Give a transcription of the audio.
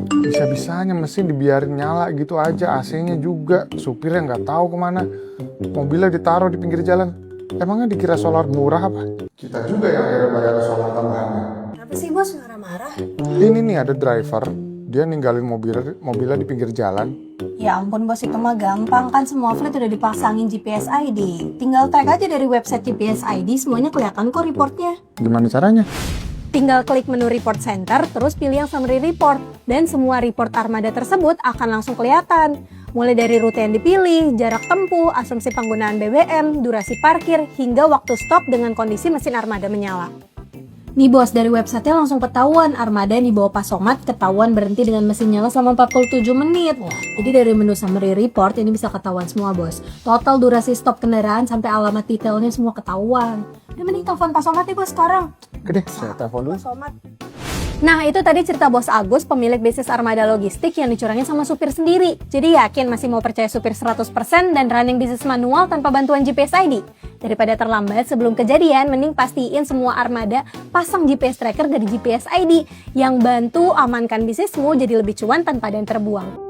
Bisa-bisanya mesin dibiarin nyala gitu aja, AC-nya juga. Supirnya nggak tahu kemana. Mobilnya ditaruh di pinggir jalan. Emangnya dikira solar murah apa? Kita juga yang akhirnya bayar solar tambahannya. Kenapa sih bos marah-marah? Ini nih ada driver, dia ninggalin mobilnya di pinggir jalan. Ya ampun bos, itu mah gampang kan, semua fleet udah dipasangin GPS ID. Tinggal tag aja dari website GPS ID, semuanya kelihatan kok reportnya. Gimana caranya? Tinggal klik menu report center, terus pilih yang summary report. Dan semua report armada tersebut akan langsung kelihatan. Mulai dari rute yang dipilih, jarak tempuh, asumsi penggunaan BBM, durasi parkir, hingga waktu stop dengan kondisi mesin armada menyala. Nih bos, dari websitenya langsung ketahuan armada yang dibawa Pak Somad ketahuan berhenti dengan mesin nyala selama 47 menit. Jadi dari menu summary report ini bisa ketahuan semua bos. Total durasi stop kendaraan sampai alamat detailnya semua ketahuan. Udah mending telepon Pak Somad nih bos sekarang. Oke deh, saya telepon dulu. Pak Somad. Nah itu tadi cerita bos Agus, pemilik bisnis armada logistik yang dicurangin sama supir sendiri. Jadi yakin masih mau percaya supir 100% dan running bisnis manual tanpa bantuan GPS ID? Daripada terlambat sebelum kejadian, mending pastiin semua armada pasang GPS tracker dari GPS ID yang bantu amankan bisnismu jadi lebih cuan tanpa ada yang terbuang.